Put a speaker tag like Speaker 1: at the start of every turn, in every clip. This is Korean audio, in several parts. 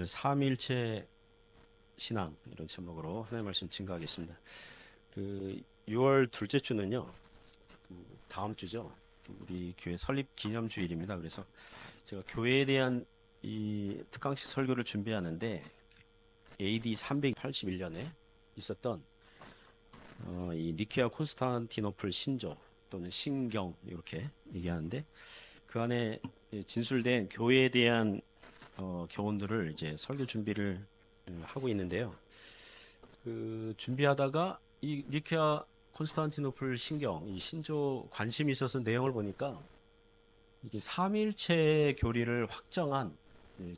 Speaker 1: 오늘 삼위일체 신앙 이런 제목으로 하나님 말씀 증거하겠습니다. 그 6월 둘째 주는요. 다음 주죠. 우리 교회 설립 기념 주일입니다. 그래서 제가 교회에 대한 이 특강식 설교를 준비하는데 AD 381년에 있었던 이 니케아 콘스탄티노플 신조 또는 신경 이렇게 얘기하는데 그 안에 진술된 교회에 대한 교훈들을 이제 설교 준비를 하고 있는데요. 그 준비하다가 이 니케아 콘스탄티노플 신경 이 신조 관심이 있어서 내용을 보니까 이게 삼위일체 교리를 확정한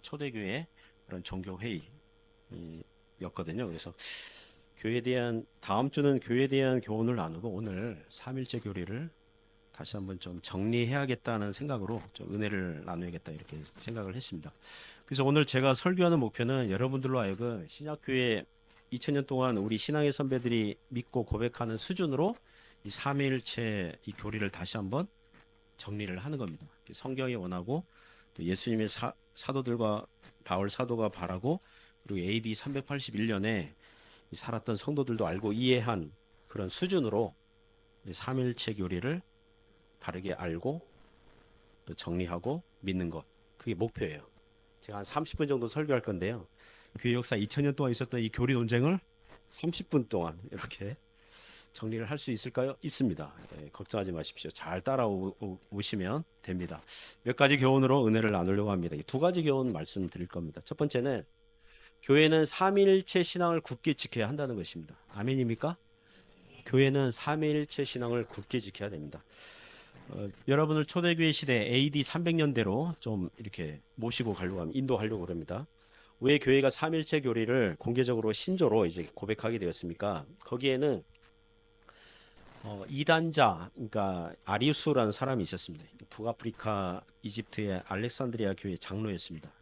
Speaker 1: 초대교회 그런 종교 회의였거든요. 그래서 교회에 대한 다음 주는 교회에 대한 교훈을 나누고 오늘 삼위일체 교리를 다시 한번 좀 정리해야겠다는 생각으로 좀 은혜를 나누야겠다 이렇게 생각을 했습니다. 그래서 오늘 제가 설교하는 목표는 여러분들로 하여금 신약교회 2000년 동안 우리 신앙의 선배들이 믿고 고백하는 수준으로 이 삼위일체 이 교리를 다시 한번 정리를 하는 겁니다. 성경이 원하고 또 예수님의 사도들과 바울 사도가 바라고 그리고 AD 381년에 살았던 성도들도 알고 이해한 그런 수준으로 삼위일체 교리를 바르게 알고 또 정리하고 믿는 것 그게 목표예요. 제가 한 30분 정도 설교할 건데요. 교회 역사 2000년 동안 있었던 이 교리 논쟁을 30분 동안 이렇게 정리를 할 수 있을까요? 있습니다. 걱정하지 마십시오. 잘 따라오시면 됩니다. 몇 가지 교훈으로 은혜를 나누려고 합니다. 두 가지 교훈 말씀드릴 겁니다. 첫 번째는 교회는 삼위일체 신앙을 굳게 지켜야 한다는 것입니다. 아멘입니까? 교회는 삼위일체 신앙을 굳게 지켜야 됩니다. 여러분을 초대교회 시대 AD 300년대로 좀 이렇게 모시고 가려고 합니다. 인도하려고 그럽니다. 왜 교회가 삼일체 교리를 공개적으로 신조로 이제 고백하게 되었습니까? 거기에는 이단자, 그러니까 아리우스라는 사람이 있었습니다. 북아프리카 이집트의 알렉산드리아 교회 장로였습니다.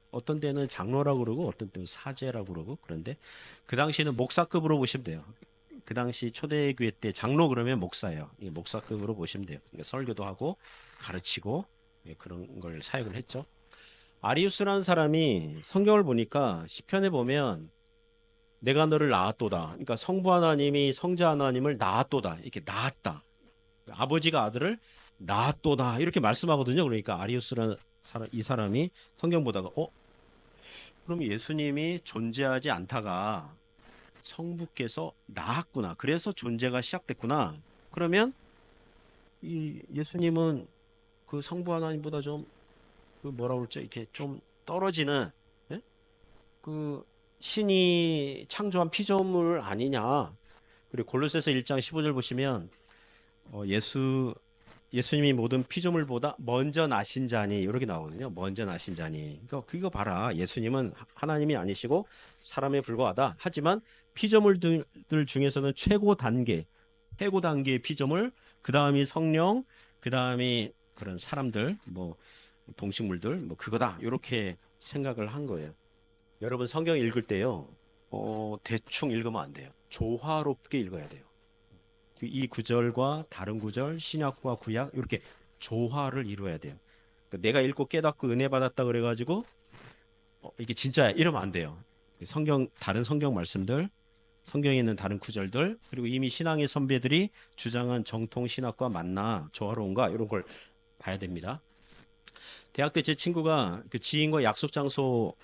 Speaker 1: 어떤 때는 장로라고 그러고 어떤 때는 사제라고 그러고 그런데 그 당시에는 목사급으로 보시면 돼요. 그 당시 초대교회 때 장로 그러면 목사예요. 목사급으로 보시면 돼요. 그러니까 설교도 하고 가르치고 그런 걸 사역을 했죠. 아리우스라는 사람이 성경을 보니까 시편에 보면 내가 너를 낳았도다. 그러니까 성부 하나님이 성자 하나님을 낳았도다. 이렇게 낳았다. 아버지가 아들을 낳았도다. 이렇게 말씀하거든요. 그러니까 아리우스라는 이 사람이 성경 보다가 그럼 예수님이 존재하지 않다가 성부께서 낳았구나. 그래서 존재가 시작됐구나. 그러면 이 예수님은 그 성부 하나님보다 좀 그 뭐라 그럴지 이렇게 좀 떨어지는 예? 그 신이 창조한 피조물 아니냐. 그리고 골로새서 1장 15절 보시면 예수님이 모든 피조물보다 먼저 나신 자니 이렇게 나오거든요. 먼저 나신 자니. 그러니까 그거 봐라. 예수님은 하나님이 아니시고 사람에 불과하다. 하지만 피조물들 중에서는 최고 단계의 피조물, 그 다음이 성령, 그 다음이 그런 사람들, 뭐 동식물들, 뭐 그거다. 이렇게 생각을 한 거예요. 여러분 성경 읽을 때요, 대충 읽으면 안 돼요. 조화롭게 읽어야 돼요. 이 구절과 다른 구절, 신약과 구약 이렇게 조화를 이루어야 돼요. 그러니까 내가 읽고 깨닫고 은혜 받았다 그래가지고 이게 진짜야 이러면 안 돼요. 다른 성경 말씀들, 성경에 있는 다른 구절들, 그리고 이미 신앙의 선배들이 주장한 정통 신학과 맞나 조화로운가 이런 걸 봐야 됩니다. 대학 때 제 친구가 그 지인과 약속 장소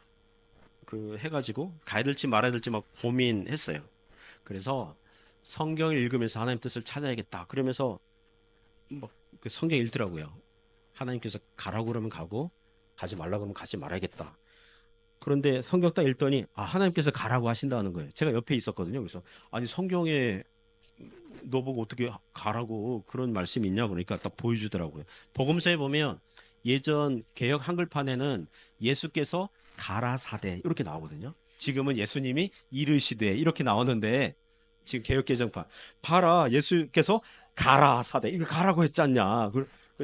Speaker 1: 그 해가지고 가야 될지 말아야 될지 막 고민했어요. 그래서 성경을 읽으면서 하나님 뜻을 찾아야겠다. 그러면서 뭐그 성경 읽더라고요. 하나님께서 가라고 그러면 가고 가지 말라고 그러면 가지 말아야겠다. 그런데 성경 딱 읽더니 하나님께서 가라고 하신다는 거예요. 제가 옆에 있었거든요. 그래서 아니 성경에 너 보고 어떻게 가라고 그런 말씀이 있냐 그러니까 딱 보여주더라고요. 복음서에 보면 예전 개역 한글판에는 예수께서 가라사대 이렇게 나오거든요. 지금은 예수님이 이르시되 이렇게 나오는데 지금 개역 개정판 봐라 예수께서 가라사대 이거 가라고 했잖냐.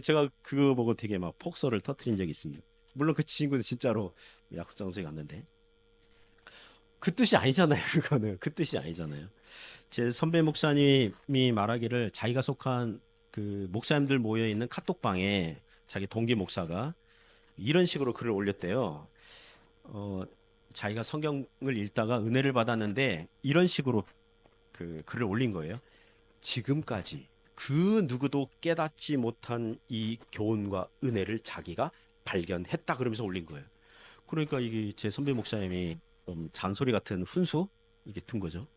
Speaker 1: 제가 그거 보고 되게 막 폭소를 터트린 적이 있습니다. 물론 그 친구는 진짜로 약속 장소에 갔는데 그 뜻이 아니잖아요. 그거는 그 뜻이 아니잖아요. 제 선배 목사님이 말하기를 자기가 속한 그 목사님들 모여 있는 카톡방에 자기 동기 목사가 이런 식으로 글을 올렸대요. 자기가 성경을 읽다가 은혜를 받았는데 이런 식으로 그 글을 올린 거예요. 지금까지 그 누구도 깨닫지 못한 이 교훈과 은혜를 자기가 발견했다 그러면서 올린 거예요. 그러니까 이게 제 선배 목사님이 좀 잔소리 같은 훈수 이게 둔 거죠.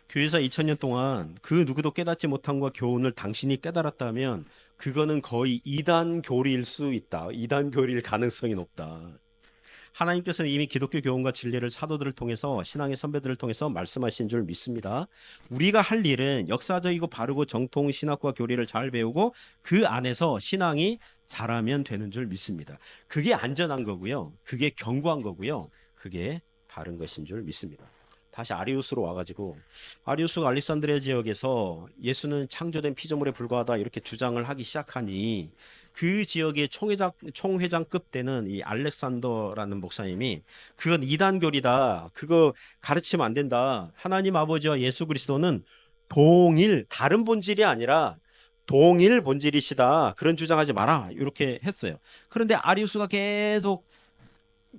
Speaker 1: 교회사 2000년 동안 그 누구도 깨닫지 못한과 교훈을 당신이 깨달았다면 그거는 거의 이단 교리일 수 있다. 이단 교리일 가능성이 높다. 하나님께서는 이미 기독교 교훈과 진리를 사도들을 통해서 신앙의 선배들을 통해서 말씀하신 줄 믿습니다. 우리가 할 일은 역사적이고 바르고 정통 신학과 교리를 잘 배우고 그 안에서 신앙이 자라면 되는 줄 믿습니다. 그게 안전한 거고요. 그게 견고한 거고요. 그게 바른 것인 줄 믿습니다. 다시 아리우스로 와가지고 아리우스가 알렉산드리아 지역에서 예수는 창조된 피조물에 불과하다 이렇게 주장을 하기 시작하니 그 지역의 총회장급 되는 이 알렉산더라는 목사님이 그건 이단교리다. 그거 가르치면 안 된다. 하나님 아버지와 예수 그리스도는 동일 다른 본질이 아니라 동일 본질이시다. 그런 주장하지 마라. 이렇게 했어요. 그런데 아리우스가 계속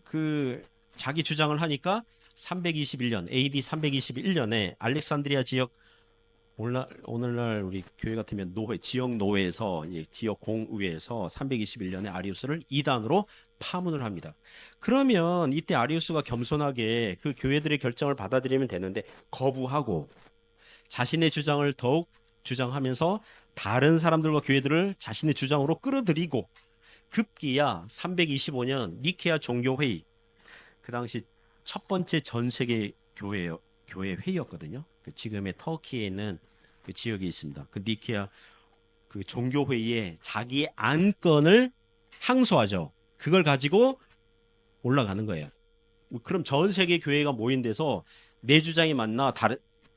Speaker 1: 그 자기 주장을 하니까 321년 AD 321년에 알렉산드리아 지역 오늘날 우리 교회 같으면 노회 지역 노회에서 지역 공의회에서 321년에 아리우스를 이단으로 파문을 합니다. 그러면 이때 아리우스가 겸손하게 그 교회들의 결정을 받아들이면 되는데 거부하고 자신의 주장을 더욱 주장하면서 다른 사람들과 교회들을 자신의 주장으로 끌어들이고 급기야 325년 니케아 종교회의 그 당시 첫 번째 전 세계 교회 회의였거든요. 그 지금의 터키에 있는 그 지역이 있습니다. 그 니케아 그 종교 회의에 자기의 안건을 항소하죠. 그걸 가지고 올라가는 거예요. 그럼 전 세계 교회가 모인 데서 내 주장이 맞나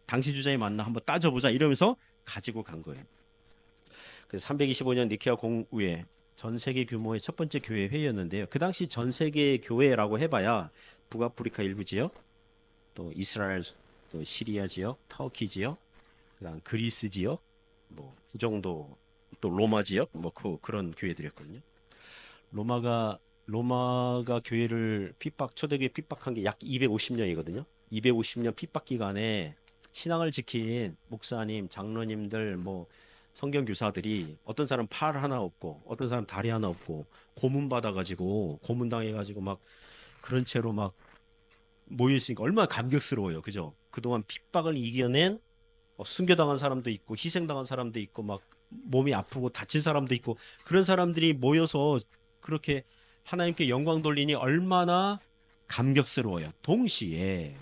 Speaker 1: 당신 주장이 맞나 한번 따져보자 이러면서 가지고 간 거예요. 그래서 325년 니케아 공의회 전 세계 규모의 첫 번째 교회 회의였는데요. 그 당시 전 세계 교회라고 해봐야 북아프리카 일부 지역, 또 이스라엘, 또 시리아 지역, 터키 지역, 그다음 그리스 지역, 뭐 그 정도, 또 로마 지역, 뭐 그런 교회들이었거든요. 로마가 교회를 초대교회 핍박한 게 약 250년이거든요. 250년 핍박 기간에 신앙을 지킨 목사님, 장로님들, 뭐 성경 교사들이 어떤 사람 팔 하나 없고 어떤 사람 다리 하나 없고 고문 받아가지고 고문 당해가지고 막 그런 채로 막 모여 있으니까 얼마나 감격스러워요, 그죠? 그동안 핍박을 이겨낸 순교당한 사람도 있고 희생당한 사람도 있고 막 몸이 아프고 다친 사람도 있고 그런 사람들이 모여서 그렇게 하나님께 영광 돌리니 얼마나 감격스러워요. 동시에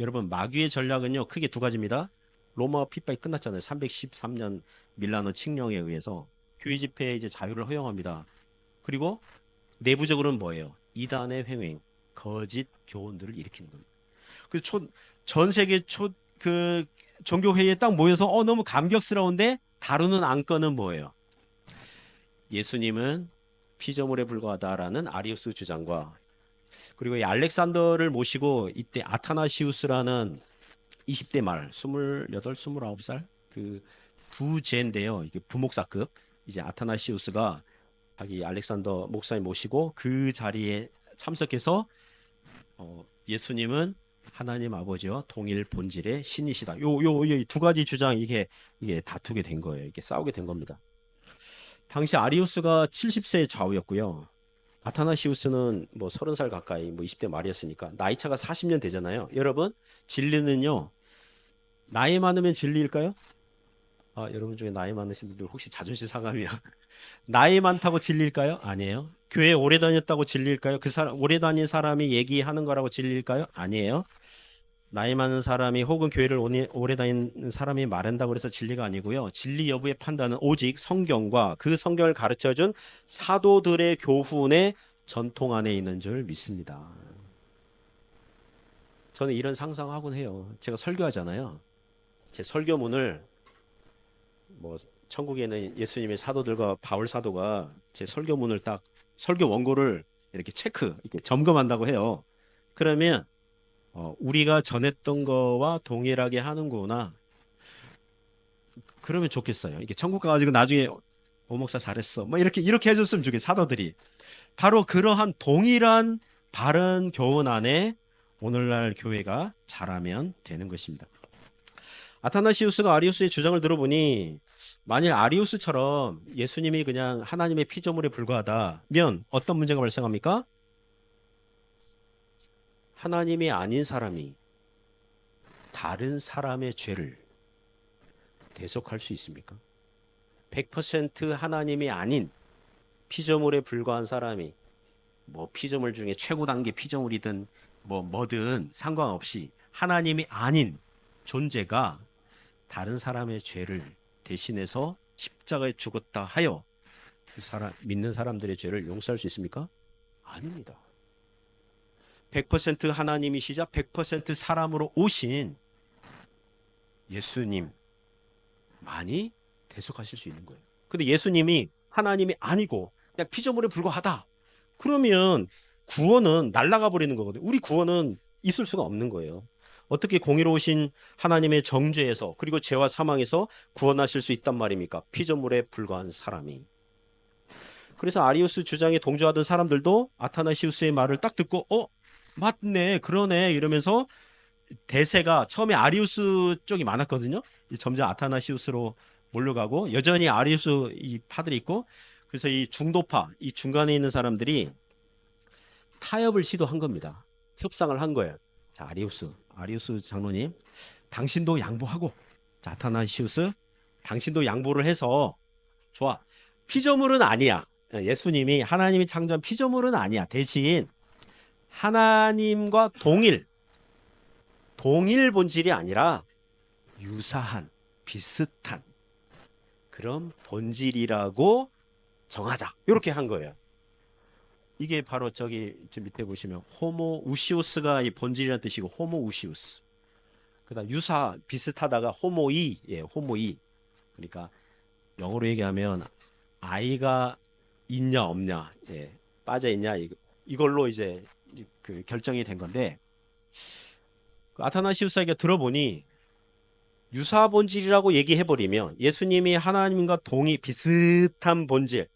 Speaker 1: 여러분 마귀의 전략은요 크게 두 가지입니다. 로마 핍박이 끝났잖아요. 313년 밀라노 칙령에 의해서 교회 집회에 이제 자유를 허용합니다. 그리고 내부적으로는 뭐예요? 이단의 횡행, 거짓 교훈들을 일으키는 겁니다. 그래서 전 세계 그 종교 회의에 딱 모여서 너무 감격스러운데 다루는 안건은 뭐예요? 예수님은 피조물에 불과하다라는 아리우스 주장과 그리고 이 알렉산더를 모시고 이때 아타나시우스라는 20대 말 28, 29살 그 부제인데요. 이게 부목사급 이제 아타나시우스가 자기 알렉산더 목사님 모시고 그 자리에 참석해서 예수님은 하나님 아버지와 동일 본질의 신이시다. 요 두 가지 주장 이게 다투게 된 거예요. 이게 싸우게 된 겁니다. 당시 아리우스가 70세 좌우였고요. 아타나시우스는 뭐 30살 가까이 뭐 20대 말이었으니까 나이 차가 40년 되잖아요. 여러분, 진리는요. 나이 많으면 진리일까요? 여러분 중에 나이 많으신 분들 혹시 자존심 상하면 나이 많다고 진리일까요? 아니에요. 교회 오래 다녔다고 진리일까요? 그 사람 오래 다닌 사람이 얘기하는 거라고 진리일까요? 아니에요. 나이 많은 사람이 혹은 교회를 오래 다닌 사람이 말한다고 해서 진리가 아니고요. 진리 여부의 판단은 오직 성경과 그 성경을 가르쳐준 사도들의 교훈의 전통 안에 있는 줄 믿습니다. 저는 이런 상상하곤 해요. 제가 설교하잖아요. 제 설교문을 뭐 천국에는 예수님의 사도들과 바울 사도가 제 설교문을 딱 설교 원고를 이렇게 이렇게 점검한다고 해요. 그러면 우리가 전했던 거와 동일하게 하는구나. 그러면 좋겠어요. 이게 천국 가가지고 나중에 오목사 잘했어. 뭐 이렇게 해줬으면 좋겠어요. 사도들이 바로 그러한 동일한 바른 교훈 안에 오늘날 교회가 자라면 되는 것입니다. 아타나시우스가 아리우스의 주장을 들어보니 만일 아리우스처럼 예수님이 그냥 하나님의 피조물에 불과하다면 어떤 문제가 발생합니까? 하나님이 아닌 사람이 다른 사람의 죄를 대속할 수 있습니까? 100% 하나님이 아닌 피조물에 불과한 사람이 뭐 피조물 중에 최고 단계 피조물이든 뭐든 상관없이 하나님이 아닌 존재가 다른 사람의 죄를 대신해서 십자가에 죽었다 하여 그 사람 믿는 사람들의 죄를 용서할 수 있습니까? 아닙니다. 100% 하나님이시자 100% 사람으로 오신 예수님만이 대속하실 수 있는 거예요. 근데 예수님이 하나님이 아니고 그냥 피조물에 불과하다. 그러면 구원은 날아가 버리는 거거든요. 우리 구원은 있을 수가 없는 거예요. 어떻게 공의로우신 하나님의 정죄에서 그리고 죄와 사망에서 구원하실 수 있단 말입니까? 피조물에 불과한 사람이. 그래서 아리우스 주장에 동조하던 사람들도 아타나시우스의 말을 딱 듣고 맞네 그러네 이러면서 대세가 처음에 아리우스 쪽이 많았거든요. 점점 아타나시우스로 몰려가고 여전히 아리우스 이 파들이 있고 그래서 이 중도파 이 중간에 있는 사람들이 타협을 시도한 겁니다. 협상을 한 거예요. 자, 아리우스 장로님, 당신도 양보하고, 자, 아타나시우스, 당신도 양보를 해서 좋아. 피조물은 아니야. 예수님이 하나님이 창조한 피조물은 아니야. 대신 하나님과 동일 본질이 아니라 유사한, 비슷한 그런 본질이라고 정하자. 이렇게 한 거예요. 이게 바로 저기 저 밑에 보시면 호모 우시우스가 이 본질이라는 뜻이고 호모 우시우스. 그다음 유사 비슷하다가 호모이 예 호모이. 그러니까 영어로 얘기하면 아이가 있냐 없냐 예 빠져 있냐 이걸로 이제 그 결정이 된 건데 그 아타나시우스에게 들어보니 유사 본질이라고 얘기해 버리면 예수님이 하나님과 비슷한 본질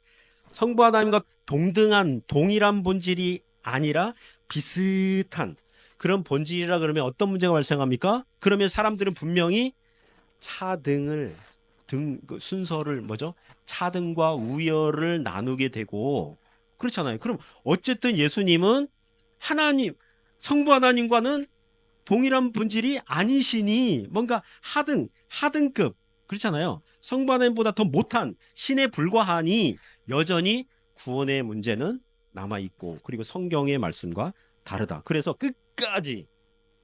Speaker 1: 성부 하나님과 동등한 동일한 본질이 아니라 비슷한 그런 본질이라 그러면 어떤 문제가 발생합니까? 그러면 사람들은 분명히 그 순서를 뭐죠? 차등과 우열을 나누게 되고 그렇잖아요. 그럼 어쨌든 예수님은 성부 하나님과는 동일한 본질이 아니시니 뭔가 하등급 그렇잖아요. 성부 하나님보다 더 못한 신에 불과하니 여전히 구원의 문제는 남아있고 그리고 성경의 말씀과 다르다. 그래서 끝까지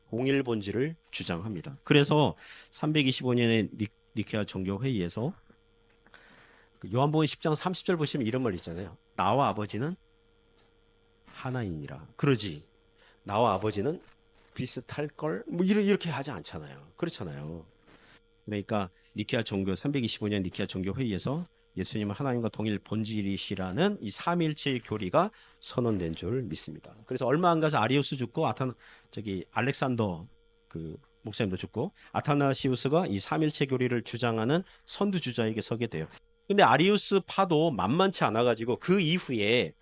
Speaker 1: 동일 본질을 주장합니다. 그래서 325년의 니케아 종교회의에서 요한복음 10장 30절 보시면 이런 말 있잖아요. 나와 아버지는 하나이니라. 그러지. 나와 아버지는 비슷할 걸 뭐 이렇게 하지 않잖아요. 그렇잖아요. 그러니까 니케아 종교 325년 니케아 종교 회의에서 예수님은 하나님과 동일 본질이시라는 이 삼위일체의 교리가 선언된 줄 믿습니다. 그래서 얼마 안 가서 아리우스 죽고 알렉산더 그 목사님도 죽고 아타나시우스가 이 삼일체 교리를 주장하는 선두주자에게 서게 돼요. 근데 아리우스 파도 만만치 않아 가지고 그 이후에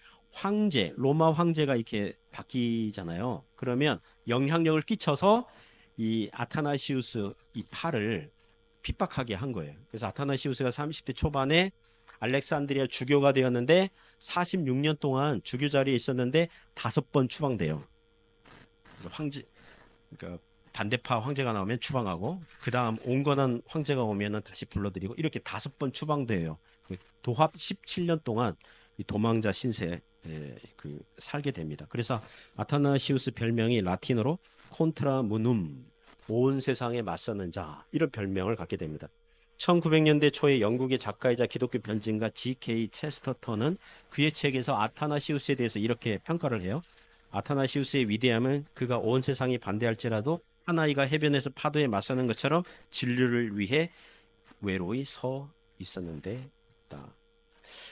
Speaker 1: 로마 황제가 이렇게 바뀌잖아요. 그러면 영향력을 끼쳐서 이 아타나시우스 이 파를 핍박하게 한 거예요. 그래서 아타나시우스가 30대 초반에 알렉산드리아 주교가 되었는데 46년 동안 주교 자리에 있었는데 5번 추방돼요. 그러니까 반대파 황제가 나오면 추방하고 그 다음 온건한 황제가 오면은 다시 불러들이고 이렇게 5번 추방돼요. 도합 17년 동안 이 도망자 신세 살게 됩니다. 그래서 아타나시우스 별명이 라틴어로 콘트라 무눔 온 세상에 맞서는 자 이런 별명을 갖게 됩니다. 1900년대 초에 영국의 작가이자 기독교 변증가 G.K. 체스터턴은 그의 책에서 아타나시우스에 대해서 이렇게 평가를 해요. 아타나시우스의 위대함은 그가 온 세상이 반대할지라도 한 아이가 해변에서 파도에 맞서는 것처럼 진리를 위해 외로이 서 있었는데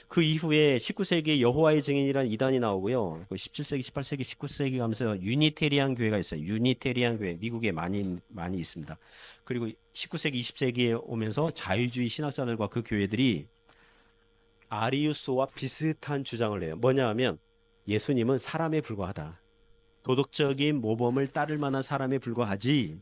Speaker 1: 그 이후에 19세기에 여호와의 증인이라는 이단이 나오고요. 17세기, 18세기, 19세기 가면서 유니테리안 교회가 있어요. 유니테리안 교회 미국에 많이 있습니다. 그리고 19세기, 20세기에 오면서 자유주의 신학자들과 그 교회들이 아리우스와 비슷한 주장을 해요. 뭐냐 하면 예수님은 사람에 불과하다. 도덕적인 모범을 따를 만한 사람에 불과하지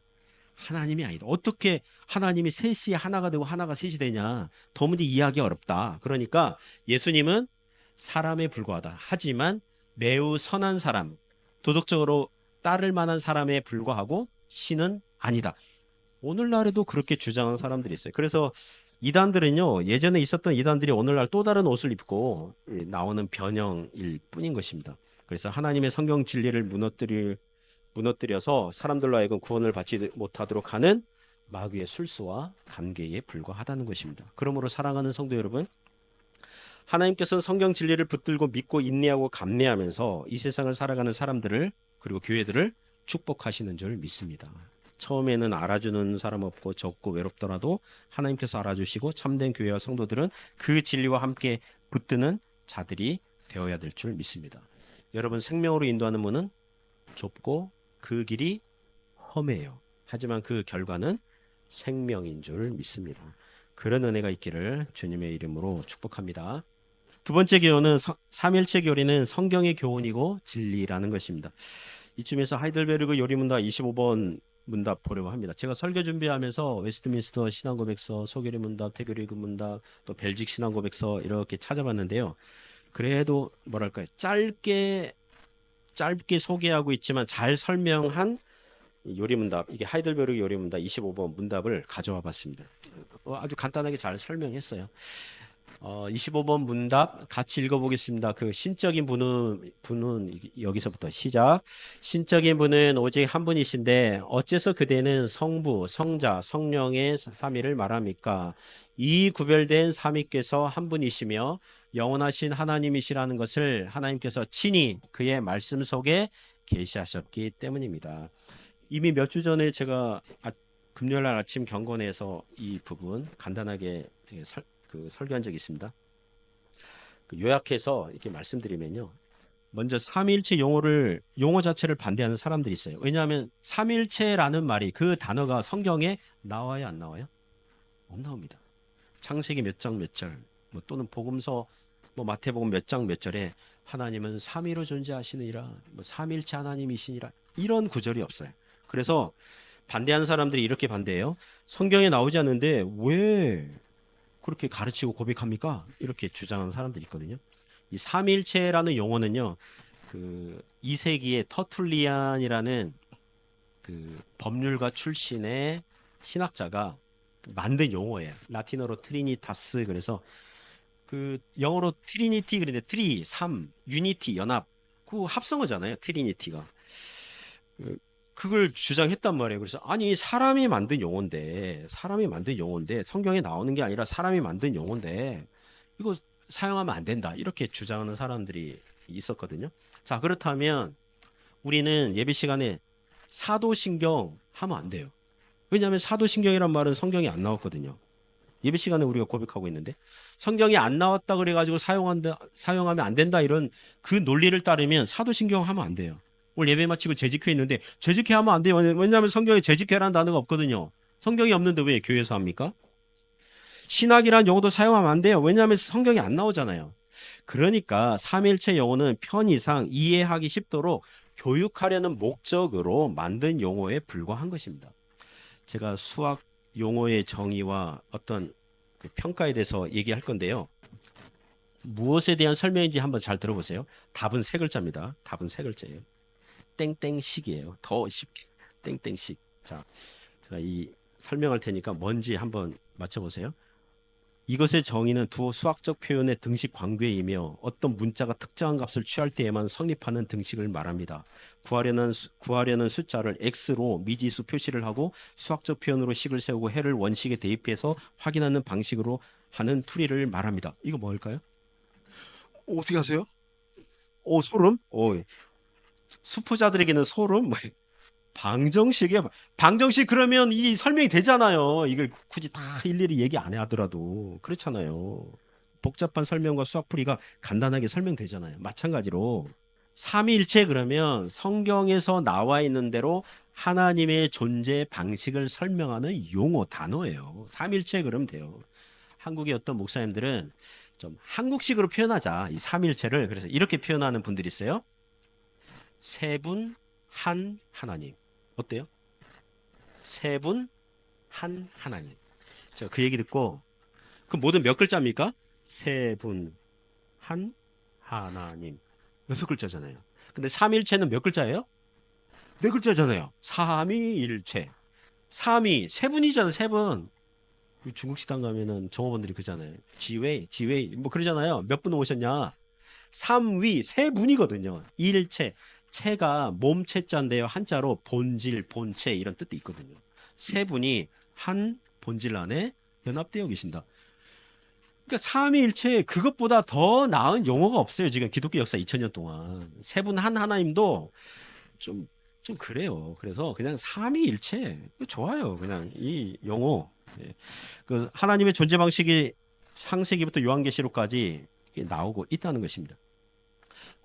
Speaker 1: 하나님이 아니다. 어떻게 하나님이 셋이 하나가 되고 하나가 셋이 되냐? 도무지 이해하기 어렵다. 그러니까 예수님은 사람에 불과하다. 하지만 매우 선한 사람, 도덕적으로 따를 만한 사람에 불과하고 신은 아니다. 오늘날에도 그렇게 주장하는 사람들이 있어요. 그래서 이단들은요, 예전에 있었던 이단들이 오늘날 또 다른 옷을 입고 나오는 변형일 뿐인 것입니다. 그래서 하나님의 성경 진리를 무너뜨려서 사람들로 하여금 구원을 받지 못하도록 하는 마귀의 술수와 관계에 불과하다는 것입니다. 그러므로 사랑하는 성도 여러분, 하나님께서는 성경 진리를 붙들고 믿고 인내하고 감내하면서 이 세상을 살아가는 사람들을 그리고 교회들을 축복하시는 줄 믿습니다. 처음에는 알아주는 사람 없고 적고 외롭더라도 하나님께서 알아주시고 참된 교회와 성도들은 그 진리와 함께 붙드는 자들이 되어야 될 줄 믿습니다. 여러분, 생명으로 인도하는 문은 좁고 그 길이 험해요. 하지만 그 결과는 생명인 줄 믿습니다. 그런 은혜가 있기를 주님의 이름으로 축복합니다. 두 번째 교훈은 삼일체 교리는 성경의 교훈이고 진리라는 것입니다. 이쯤에서 하이델베르그 요리문답 25번 문답 보려고 합니다. 제가 설교 준비하면서 웨스트민스터 신앙고백서, 소교리 문답, 태교리그 문답, 또 벨직 신앙고백서 이렇게 찾아봤는데요. 그래도 뭐랄까요, 짧게 소개하고 있지만 잘 설명한 요리문답, 이게 하이델베르그 요리문답 25번 문답을 가져와 봤습니다. 아주 간단하게 잘 설명했어요. 25번 문답 같이 읽어보겠습니다. 그 신적인 분은 여기서부터 시작. 신적인 분은 오직 한 분이신데 어째서 그대는 성부, 성자, 성령의 삼위를 말합니까? 이 구별된 삼위께서 한 분이시며 영원하신 하나님이시라는 것을 하나님께서 친히 그의 말씀 속에 계시하셨기 때문입니다. 이미 몇 주 전에 제가 금요일 날 아침 경건에서 이 부분 간단하게 설교한 적이 있습니다. 요약해서 이렇게 말씀드리면요. 먼저 삼위일체 용어 자체를 반대하는 사람들이 있어요. 왜냐하면 삼위일체라는 말이 그 단어가 성경에 나와요, 안 나와요? 안 나옵니다. 창세기 몇 장 몇 절, 또는 복음서 마태복음 몇 장 몇 절에 하나님은 삼위로 존재하시느니라, 삼위일체 하나님이시니라 이런 구절이 없어요. 그래서 반대하는 사람들이 이렇게 반대해요. 성경에 나오지 않는데 왜 그렇게 가르치고 고백합니까? 이렇게 주장하는 사람들이 있거든요. 이 삼일체라는 용어는요, 그 2세기에 터툴리안이라는 그 법률가 출신의 신학자가 만든 용어예요. 라틴어로 트리니타스. 그래서 그 영어로 트리니티, 그런데 트리, 삼, 유니티, 연합, 그 합성어잖아요. 트리니티가. 그걸 주장했단 말이에요. 그래서 아니 사람이 만든 용어인데 성경에 나오는 게 아니라 사람이 만든 용어인데 이거 사용하면 안 된다. 이렇게 주장하는 사람들이 있었거든요. 자, 그렇다면 우리는 예배 시간에 사도신경 하면 안 돼요. 왜냐하면 사도신경이란 말은 성경에 안 나왔거든요. 예배 시간에 우리가 고백하고 있는데 성경이 안 나왔다 그래가지고 사용하면 안 된다 이런 그 논리를 따르면 사도신경 하면 안 돼요. 오늘 예배 마치고 재직회 있는데 재직회 하면 안 돼요. 왜냐하면 성경에 재직회라는 단어가 없거든요. 성경이 없는데 왜 교회에서 합니까? 신학이라는 용어도 사용하면 안 돼요. 왜냐하면 성경이 안 나오잖아요. 그러니까 삼일체 용어는 편의상 이해하기 쉽도록 교육하려는 목적으로 만든 용어에 불과한 것입니다. 제가 수학 용어의 정의와 어떤 그 평가에 대해서 얘기할 건데요. 무엇에 대한 설명인지 한번 잘 들어보세요. 답은 세 글자입니다. 답은 세 글자예요. 땡땡식이에요. 더 쉽게. 땡땡식. 자, 제가 이 설명할 테니까 뭔지 한번 맞춰보세요. 이것의 정의는 두 수학적 표현의 등식 관계이며 어떤 문자가 특정한 값을 취할 때에만 성립하는 등식을 말합니다. 구하려는 숫자를 x로 미지수 표시를 하고 수학적 표현으로 식을 세우고 해를 원식에 대입해서 확인하는 방식으로 하는 풀이를 말합니다. 이거 뭘까요?
Speaker 2: 어떻게 하세요?
Speaker 1: 오, 소름? 오, 수포자들에게는 소름? 방정식이야. 방정식 그러면 이 설명이 되잖아요. 이걸 굳이 다 일일이 얘기 안 하더라도 그렇잖아요. 복잡한 설명과 수학풀이가 간단하게 설명되잖아요. 마찬가지로 삼위일체 그러면 성경에서 나와 있는 대로 하나님의 존재 방식을 설명하는 용어 단어예요. 삼위일체 그러면 돼요. 한국의 어떤 목사님들은 좀 한국식으로 표현하자. 이 삼위일체를 그래서 이렇게 표현하는 분들이 있어요. 세 분, 한 하나님. 어때요? 세 분, 한 하나님. 제가 그 얘기 듣고 그 모든 몇 글자입니까? 세 분, 한 하나님. 여섯 글자잖아요. 근데 삼일체는 몇 글자예요? 네 글자잖아요. 삼위일체. 삼위, 세 분이잖아요, 세 분. 중국 식당 가면은 종업원들이 그러잖아요. 지웨이, 뭐 그러잖아요. 몇 분 오셨냐? 삼위, 세 분이거든요. 일체, 체가 몸체자인데요. 한자로 본질, 본체 이런 뜻도 있거든요. 세 분이 한 본질 안에 연합되어 계신다. 그러니까 삼위일체 그것보다 더 나은 용어가 없어요. 지금 기독교 역사 2000년 동안. 세 분 한 하나님도 좀, 좀 그래요. 그래서 그냥 삼위일체 좋아요. 그냥 이 용어. 예. 그 하나님의 존재 방식이 창세기부터 요한계시록까지 나오고 있다는 것입니다.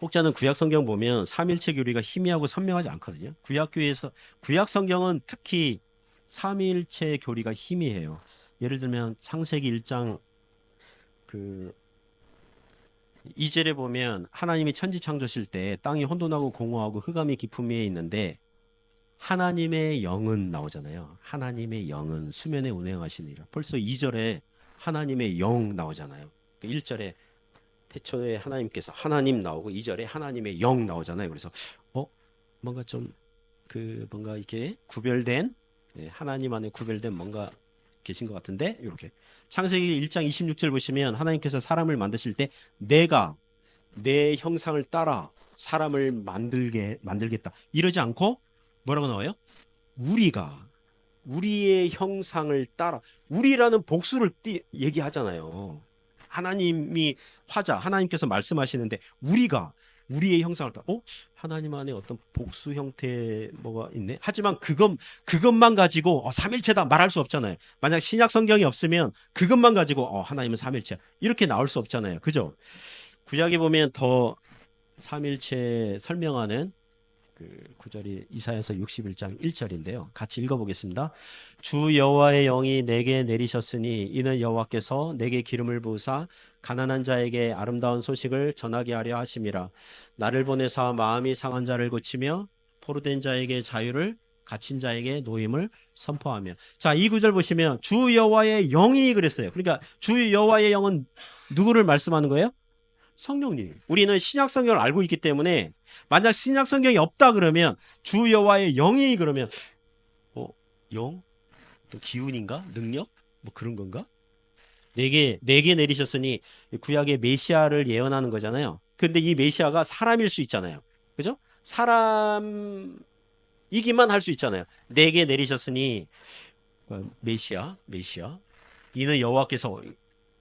Speaker 1: 혹자는 구약 성경 보면 삼일체 교리가 희미하고 선명하지 않거든요. 구약 성경은 특히 삼일체 교리가 희미해요. 예를 들면 창세기 1장 그 2절에 보면 하나님이 천지 창조실 때 땅이 혼돈하고 공허하고 흑암이 깊은 위에 있는데 하나님의 영은 나오잖아요. 하나님의 영은 수면에 운행하시니라. 벌써 2절에 하나님의 영 나오잖아요. 1절에 태초에 하나님께서 하나님 나오고 2절에 하나님의 영 나오잖아요. 그래서 뭔가 좀 뭔가 이렇게 구별된 하나님 안에 구별된 뭔가 계신 것 같은데 이렇게 창세기 1장 26절 보시면 하나님께서 사람을 만드실 때 내가 내 형상을 따라 사람을 만들겠다 이러지 않고 뭐라고 나와요? 우리가 우리의 형상을 따라 우리라는 복수를 얘기하잖아요. 하나님이 하나님께서 말씀하시는데 우리가 우리의 형상을 따라 하나님 안에 어떤 복수 형태 뭐가 있네. 하지만 그것만 가지고 삼일체다 말할 수 없잖아요. 만약 신약 성경이 없으면 그것만 가지고 하나님은 삼일체야 이렇게 나올 수 없잖아요. 그죠? 구약에 보면 더 삼일체 설명하는 그 구절이 이사야서 61장 1절인데요. 같이 읽어보겠습니다. 주 여호와의 영이 내게 내리셨으니 이는 여호와께서 내게 기름을 부으사 가난한 자에게 아름다운 소식을 전하게 하려 하심이라. 나를 보내사 마음이 상한 자를 고치며 포로된 자에게 자유를 갇힌 자에게 노임을 선포하며. 자, 이 구절 보시면 주 여호와의 영이 그랬어요. 그러니까 주 여호와의 영은 누구를 말씀하는 거예요? 성령님. 우리는 신약 성경을 알고 있기 때문에 만약 신약 성경이 없다 그러면 주 여호와의 영이 그러면 영? 또 기운인가? 능력? 뭐 그런 건가? 내게 내리셨으니 구약의 메시아를 예언하는 거잖아요. 근데 이 메시아가 사람일 수 있잖아요. 그죠? 사람이기만 할 수 있잖아요. 내게 내리셨으니 메시아. 이는 여호와께서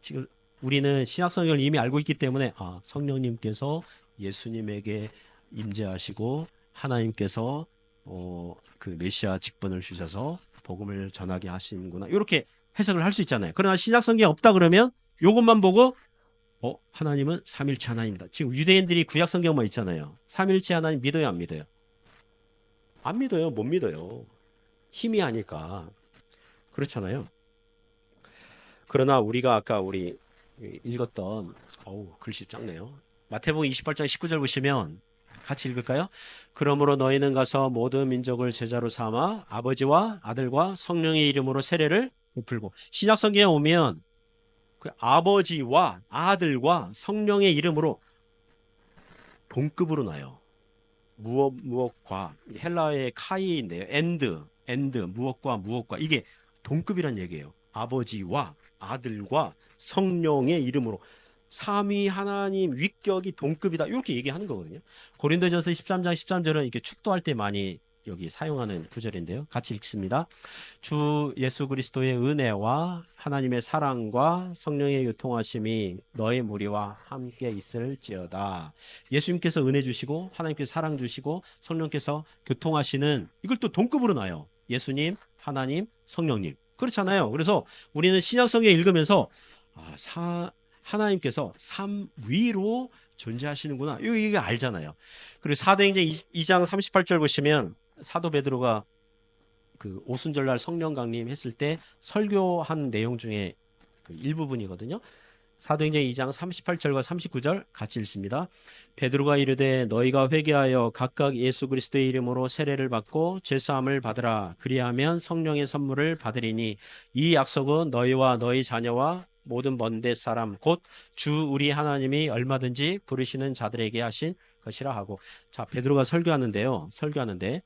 Speaker 1: 지금 우리는 신약 성경을 이미 알고 있기 때문에 성령님께서 예수님에게 임재하시고 하나님께서 그 메시아 직분을 주셔서 복음을 전하게 하시는구나. 이렇게 해석을 할 수 있잖아요. 그러나 신약 성경이 없다 그러면 이것만 보고 하나님은 삼일체 하나님이다. 지금 유대인들이 구약 성경만 있잖아요. 삼일체 하나님 믿어요, 안 믿어요? 안 믿어요. 못 믿어요. 힘이 하니까. 그렇잖아요. 그러나 우리가 아까 우리 읽었던 글씨 작네요. 마태복음 28장 19절 보시면 같이 읽을까요? 그러므로 너희는 가서 모든 민족을 제자로 삼아 아버지와 아들과 성령의 이름으로 세례를 베풀고. 신약 성경에 오면 그 아버지와 아들과 성령의 이름으로 동급으로 나요. 무엇과 헬라어의 카이인데요. 엔드 무엇과 이게 동급이란 얘기예요. 아버지와 아들과 성령의 이름으로 삼위 하나님 위격이 동급이다 이렇게 얘기하는 거거든요. 고린도전서 13장 13절은 이렇게 축도할 때 많이 여기 사용하는 구절인데요. 같이 읽습니다. 주 예수 그리스도의 은혜와 하나님의 사랑과 성령의 유통하심이 너의 무리와 함께 있을지어다. 예수님께서 은혜 주시고 하나님께서 사랑 주시고 성령께서 교통하시는 이걸 또 동급으로 놔요. 예수님, 하나님, 성령님. 그렇잖아요. 그래서 우리는 신약 성경 읽으면서 하나님께서 삼위로 존재하시는구나. 이거 알잖아요. 그리고 사도행전 2장 38절 보시면 사도 베드로가 그 오순절날 성령 강림 했을 때 설교한 내용 중에 그 일부분이거든요. 사도행전 2장 38절과 39절 같이 읽습니다. 베드로가 이르되 너희가 회개하여 각각 예수 그리스도의 이름으로 세례를 받고 죄사함을 받으라. 그리하면 성령의 선물을 받으리니 이 약속은 너희와 너희 자녀와 모든 먼데 사람 곧 주 우리 하나님이 얼마든지 부르시는 자들에게 하신 것이라 하고. 자, 베드로가 설교하는데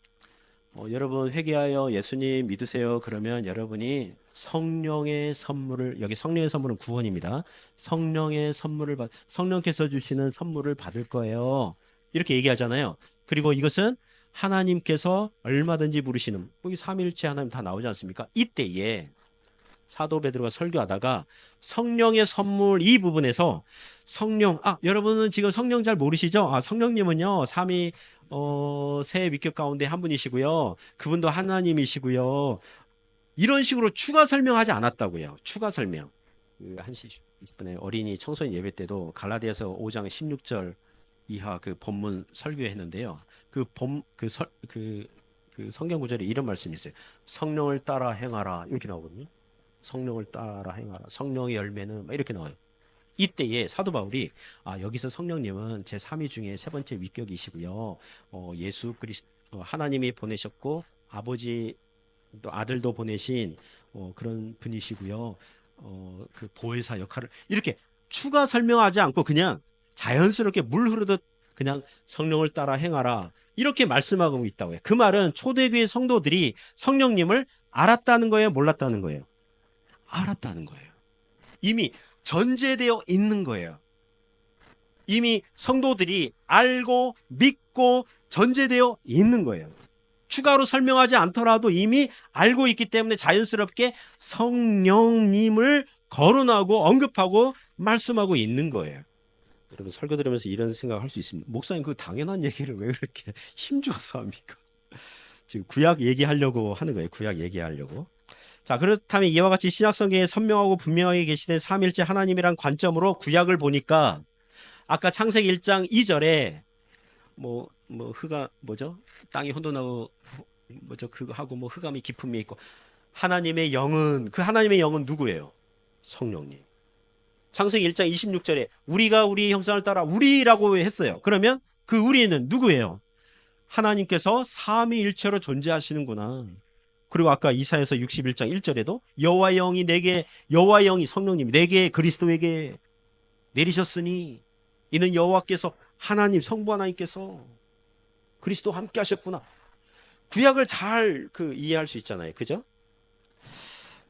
Speaker 1: 여러분 회개하여 예수님 믿으세요. 그러면 여러분이 성령의 선물을, 여기 성령의 선물은 구원입니다. 성령의 선물을 성령께서 주시는 선물을 받을 거예요. 이렇게 얘기하잖아요. 그리고 이것은 하나님께서 얼마든지 부르시는, 여기 삼위일체 하나님 다 나오지 않습니까? 이때에 사도 베드로가 설교하다가 성령의 선물 이 부분에서 여러분은 지금 성령 잘 모르시죠? 성령님은요 세 위격 가운데 한 분이시고요, 그분도 하나님이시고요, 이런 식으로 추가 설명하지 않았다고요. 추가 설명. 1시 20분에 어린이 청소년 예배 때도 갈라디아서 5장 16절 이하 그 본문 설교했는데요. 그 성경 구절에 이런 말씀이 있어요. 성령을 따라 행하라, 이렇게 나오거든요. 성령을 따라 행하라. 성령의 열매는 막 이렇게 나와요. 이때에 사도 바울이 여기서 성령님은 제3위 중에 세 번째 위격이시고요. 예수 그리스도 하나님이 보내셨고 아버지 또 아들도 보내신 그런 분이시고요. 그 보혜사 역할을 이렇게 추가 설명하지 않고 그냥 자연스럽게 물 흐르듯 그냥 성령을 따라 행하라, 이렇게 말씀하고 있다고요. 그 말은 초대교회 성도들이 성령님을 알았다는 거예요, 몰랐다는 거예요? 알았다는 거예요. 이미 전제되어 있는 거예요. 이미 성도들이 알고 믿고 전제되어 있는 거예요. 추가로 설명하지 않더라도 이미 알고 있기 때문에 자연스럽게 성령님을 거론하고 언급하고 말씀하고 있는 거예요. 여러분 설교 들으면서 이런 생각을 할 수 있습니다. 목사님 그 당연한 얘기를 왜 그렇게 힘줘서 합니까? 지금 구약 얘기하려고 하는 거예요. 구약 얘기하려고. 자, 그렇다면 이와 같이 신약성경에 선명하고 분명하게 계시된 삼일째 하나님이란 관점으로 구약을 보니까 아까 창세기 1장 2절에 땅이 혼돈하고 그거 하고 흑암이 깊음이 있고 하나님의 영은, 그 하나님의 영은 누구예요? 성령님. 창세기 1장 26절에 우리가 우리의 형상을 따라 우리라고 했어요. 그러면 그 우리는 누구예요? 하나님께서 삼위일체로 존재하시는구나. 그리고 아까 이사야서 61장 1절에도 여호와 영이 성령님이 내게 그리스도에게 내리셨으니 이는 여호와께서 하나님 성부 하나님께서 그리스도와 함께 하셨구나. 구약을 잘 이해할 수 있잖아요. 그죠?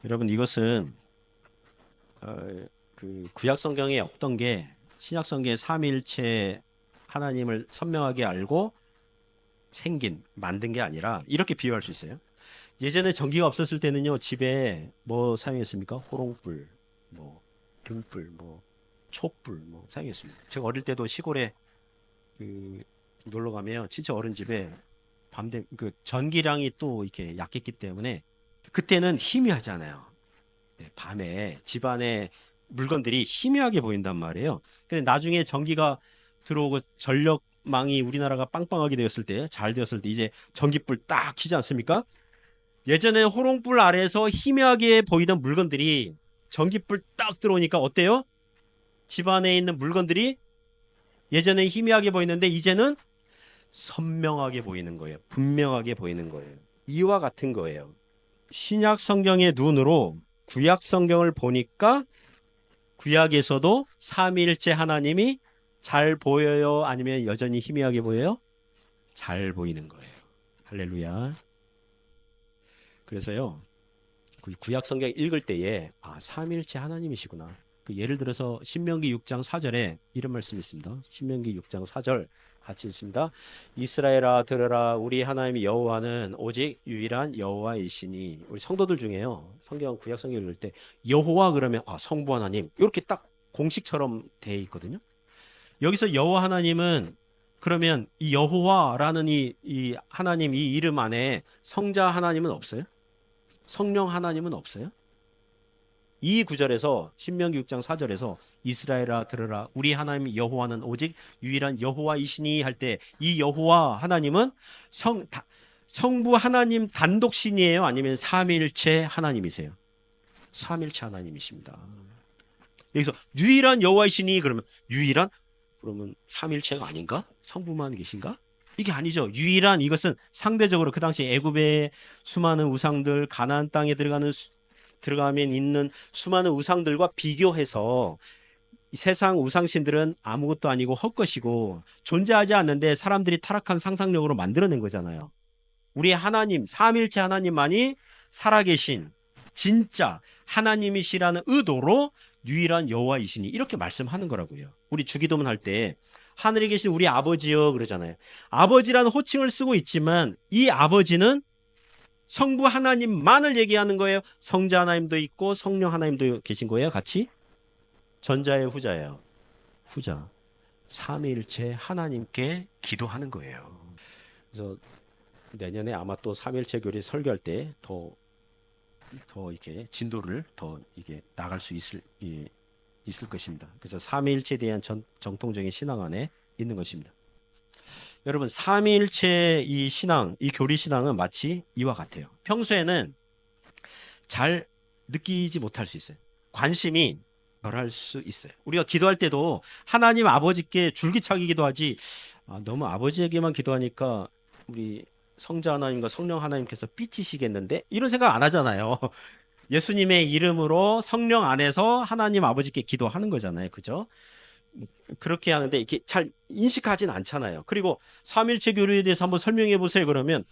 Speaker 1: 여러분 이것은 구약 성경에 없던 게 신약 성경의 삼위일체 하나님을 선명하게 알고 만든 게 아니라 이렇게 비유할 수 있어요. 예전에 전기가 없었을 때는요, 집에 뭐 사용했습니까? 호롱불, 등불, 촛불 사용했습니다. 제가 어릴 때도 시골에 놀러 가면 친척 어른 집에 밤되 전기량이 또 이렇게 약했기 때문에 그때는 희미하잖아요. 밤에 집안에 물건들이 희미하게 보인단 말이에요. 근데 나중에 전기가 들어오고 전력망이 우리나라가 빵빵하게 되었을 때, 잘 되었을 때 이제 전기불 딱 켜지 않습니까? 예전에 호롱불 아래에서 희미하게 보이던 물건들이 전기불 딱 들어오니까 어때요? 집안에 있는 물건들이 예전에 희미하게 보이는데 이제는 선명하게 보이는 거예요. 분명하게 보이는 거예요. 이와 같은 거예요. 신약 성경의 눈으로 구약 성경을 보니까 구약에서도 삼위일체 하나님이 잘 보여요? 아니면 여전히 희미하게 보여요? 잘 보이는 거예요. 할렐루야. 그래서요, 구약 성경 읽을 때에 삼위일체 하나님이시구나. 예를 들어서 신명기 6장 4절에 이런 말씀이 있습니다. 신명기 6장 4절 같이 읽습니다. 이스라엘아 들으라, 우리 하나님 여호와는 오직 유일한 여호와이시니. 우리 성도들 중에요, 성경 구약 성경 읽을 때 여호와 그러면 성부 하나님 이렇게 딱 공식처럼 돼 있거든요. 여기서 여호와 하나님은 그러면 이 여호와라는 이 하나님 이 이름 안에 성자 하나님은 없어요? 성령 하나님은 없어요? 이 구절에서 신명기 6장 4절에서 이스라엘아 들으라, 우리 하나님 여호와는 오직 유일한 여호와이시니 할 때 이 여호와 하나님은 성부 하나님 단독 신이에요? 아니면 삼위일체 하나님이세요? 삼위일체 하나님이십니다. 여기서 유일한 여호와이시니 그러면 유일한 그러면 삼일체가 아닌가? 성부만 계신가? 이게 아니죠. 유일한 이것은 상대적으로 그 당시 애굽의 수많은 우상들 가나안 땅에 들어가면 있는 수많은 우상들과 비교해서 이 세상 우상신들은 아무것도 아니고 헛것이고 존재하지 않는데 사람들이 타락한 상상력으로 만들어낸 거잖아요. 우리의 하나님, 삼일체 하나님만이 살아계신 진짜 하나님이시라는 의도로 유일한 여호와이시니 이렇게 말씀하는 거라고요. 우리 주기도문 할 때 하늘에 계신 우리 아버지여 그러잖아요. 아버지라는 호칭을 쓰고 있지만 이 아버지는 성부 하나님만을 얘기하는 거예요. 성자 하나님도 있고 성령 하나님도 계신 거예요. 같이 전자의 후자예요. 후자. 삼위일체 하나님께 기도하는 거예요. 그래서 내년에 아마 또 삼일체 교리 설교할 때 더 이렇게 진도를 더 이게 나갈 수 있을 것입니다. 그래서 삼위일체에 대한 정통적인 신앙 안에 있는 것입니다. 여러분 삼위일체 이 신앙, 이 교리 신앙은 마치 이와 같아요. 평소에는 잘 느끼지 못할 수 있어요. 관심이 덜할 수 있어요. 우리가 기도할 때도 하나님 아버지께 줄기차게 기도하지 너무 아버지에게만 기도하니까 우리 성자 하나님과 성령 하나님께서 삐치시겠는데 이런 생각 안 하잖아요. 예수님의 이름으로 성령 안에서 하나님 아버지께 기도하는 거잖아요. 그죠? 그렇게 하는데 이렇게 잘 인식하진 않잖아요. 그리고 삼일체 교리에 대해서 한번 설명해 보세요. 그러면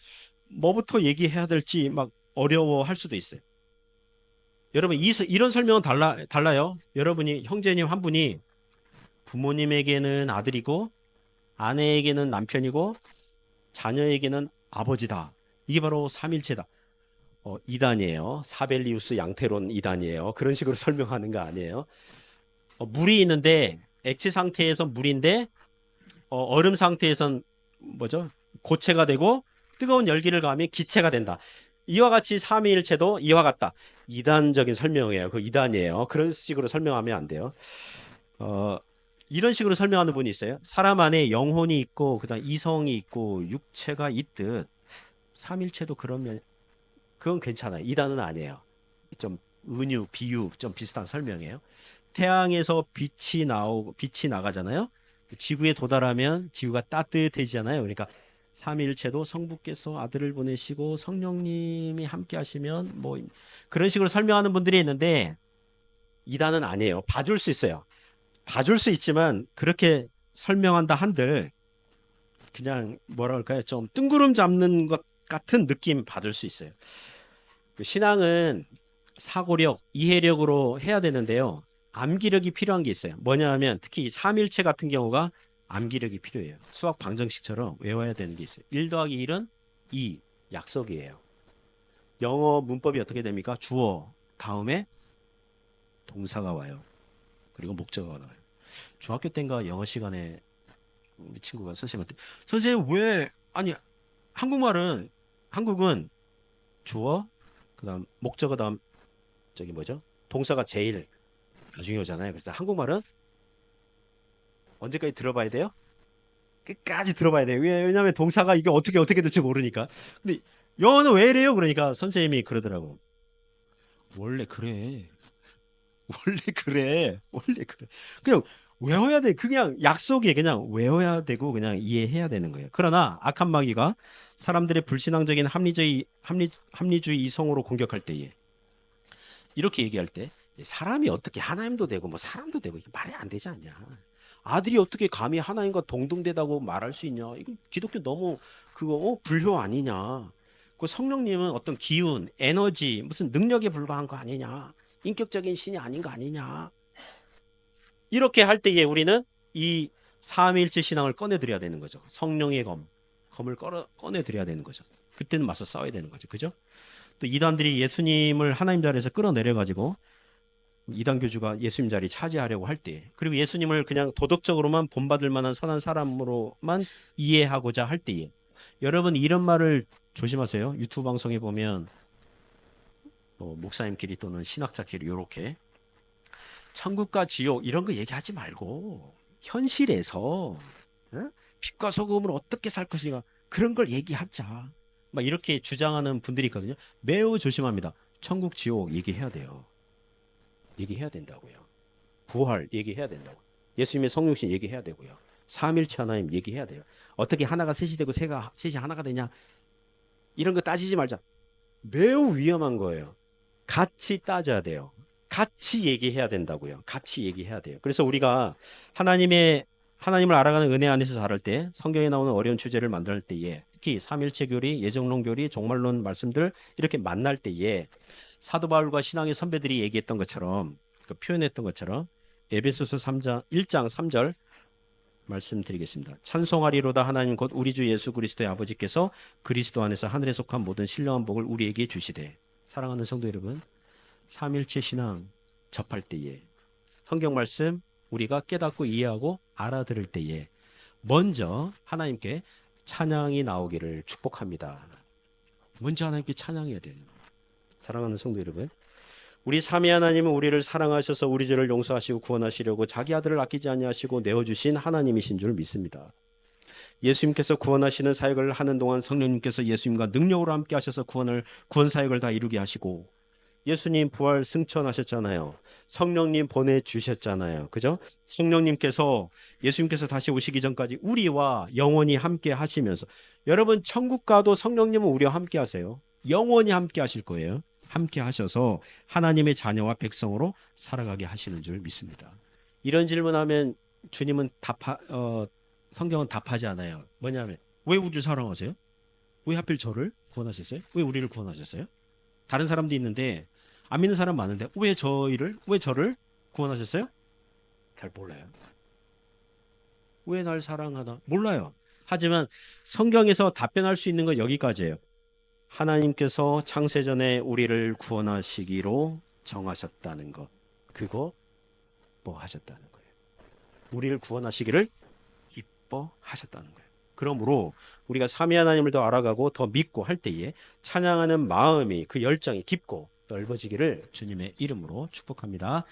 Speaker 1: 뭐부터 얘기해야 될지 막 어려워할 수도 있어요. 여러분 이런 설명은 달라요. 여러분이 형제님 한 분이 부모님에게는 아들이고 아내에게는 남편이고 자녀에게는 아버지다. 이게 바로 삼일체다. 이단이에요. 사벨리우스 양태론 이단이에요. 그런 식으로 설명하는 거 아니에요. 물이 있는데 액체 상태에서 물인데 얼음 상태에선 뭐죠? 고체가 되고 뜨거운 열기를 가하면 기체가 된다. 이와 같이 삼위일체도 이와 같다. 이단적인 설명이에요. 그 이단이에요. 그런 식으로 설명하면 안 돼요. 이런 식으로 설명하는 분이 있어요. 사람 안에 영혼이 있고 그다음 이성이 있고 육체가 있듯 삼일체도 그러면 그건 괜찮아요. 이단은 아니에요. 좀 은유, 비유 좀 비슷한 설명이에요. 태양에서 빛이 나가잖아요. 지구에 도달하면 지구가 따뜻해지잖아요. 그러니까 삼위일체도 성부께서 아들을 보내시고 성령님이 함께 하시면 뭐 그런 식으로 설명하는 분들이 있는데 이단은 아니에요. 봐줄 수 있어요. 봐줄 수 있지만 그렇게 설명한다 한들 그냥 뭐라 할까요? 좀 뜬구름 잡는 것 같은 느낌 받을 수 있어요. 그 신앙은 사고력, 이해력으로 해야 되는데요. 암기력이 필요한 게 있어요. 뭐냐 하면 특히 삼일체 같은 경우가 암기력이 필요해요. 수학 방정식처럼 외워야 되는 게 있어요. 1 더하기 1은 2, 약속이에요. 영어 문법이 어떻게 됩니까? 주어 다음에 동사가 와요. 그리고 목적어가 나와요. 중학교 때인가 영어 시간에 우리 친구가 선생님한테 선생님 왜 아니 한국은 주어 그다음 목적어 다음 저기 뭐죠? 동사가 제일 중요하잖아요. 그래서 한국말은 언제까지 들어봐야 돼요? 끝까지 들어봐야 돼요. 왜냐하면 동사가 이게 어떻게 될지 모르니까. 근데 영어는 왜 이래요? 그러니까 선생님이 그러더라고. 원래 그래. 원래 그래. 원래 그래. 그냥 외워야 돼. 그냥 약속이 그냥 외워야 되고 그냥 이해해야 되는 거예요. 그러나 악한 마귀가 사람들의 불신앙적인 합리주의 이성으로 공격할 때에 이렇게 얘기할 때 사람이 어떻게 하나님도 되고 뭐 사람도 되고 이게 말이 안 되지 않냐. 아들이 어떻게 감히 하나님과 동등되다고 말할 수 있냐. 이거 기독교 너무 그거 불효 아니냐. 그 성령님은 어떤 기운, 에너지, 무슨 능력에 불과한 거 아니냐. 인격적인 신이 아닌 거 아니냐. 이렇게 할 때에 우리는 이 삼위일체 신앙을 꺼내드려야 되는 거죠. 성령의 검을 꺼내드려야 되는 거죠. 그때는 맞서 싸워야 되는 거죠. 그죠? 또 이단들이 예수님을 하나님 자리에서 끌어내려가지고 이단 교주가 예수님 자리 차지하려고 할 때, 그리고 예수님을 그냥 도덕적으로만 본받을 만한 선한 사람으로만 이해하고자 할 때에, 여러분 이런 말을 조심하세요. 유튜브 방송에 보면 목사님끼리 또는 신학자끼리 이렇게 천국과 지옥 이런 거 얘기하지 말고 현실에서 빛과 소금으로 어떻게 살 것인가 그런 걸 얘기하자. 막 이렇게 주장하는 분들이 있거든요. 매우 조심합니다. 천국 지옥 얘기해야 돼요. 얘기해야 된다고요. 부활 얘기해야 된다고. 예수님의 성육신 얘기해야 되고요. 삼일체 하나님 얘기해야 돼요. 어떻게 하나가 셋이 되고 셋이 하나가 되냐? 이런 거 따지지 말자. 매우 위험한 거예요. 같이 따져야 돼요. 같이 얘기해야 된다고요. 같이 얘기해야 돼요. 그래서 우리가 하나님을 알아가는 은혜 안에서 자랄 때 성경에 나오는 어려운 주제를 만들 때에 특히 삼일체 교리, 예정론 교리, 종말론 말씀들 이렇게 만날 때에 사도 바울과 신앙의 선배들이 얘기했던 것처럼 표현했던 것처럼 에베소서 3장 1장 3절 말씀드리겠습니다. 찬송하리로다 하나님 곧 우리 주 예수 그리스도의 아버지께서 그리스도 안에서 하늘에 속한 모든 신령한 복을 우리에게 주시되. 사랑하는 성도 여러분, 삼일체 신앙 접할 때에 성경 말씀 우리가 깨닫고 이해하고 알아들을 때에 먼저 하나님께 찬양이 나오기를 축복합니다. 먼저 하나님께 찬양해야 돼요. 사랑하는 성도 여러분, 우리 삼위 하나님은 우리를 사랑하셔서 우리 죄를 용서하시고 구원하시려고 자기 아들을 아끼지 아니하시고 내어주신 하나님이신 줄 믿습니다. 예수님께서 구원하시는 사역을 하는 동안 성령님께서 예수님과 능력으로 함께 하셔서 구원 사역을 다 이루게 하시고, 예수님 부활 승천하셨잖아요. 성령님 보내주셨잖아요. 그죠? 예수님께서 다시 오시기 전까지 우리와 영원히 함께 하시면서, 여러분 천국 가도 성령님은 우리와 함께 하세요. 영원히 함께 하실 거예요. 함께 하셔서 하나님의 자녀와 백성으로 살아가게 하시는 줄 믿습니다. 이런 질문하면 주님은 성경은 답하지 않아요. 뭐냐면, 왜 우리를 사랑하세요? 왜 하필 저를 구원하셨어요? 왜 우리를 구원하셨어요? 다른 사람도 있는데 안 믿는 사람 많은데 왜 저를 구원하셨어요? 잘 몰라요. 왜 날 사랑하나? 몰라요. 하지만 성경에서 답변할 수 있는 건 여기까지예요. 하나님께서 창세전에 우리를 구원하시기로 정하셨다는 것. 그거 기뻐하셨다는 거예요. 우리를 구원하시기를 기뻐하셨다는 거예요. 그러므로 우리가 삼위 하나님을 더 알아가고 더 믿고 할 때에 찬양하는 마음이, 그 열정이 깊고 넓어지기를 주님의 이름으로 축복합니다.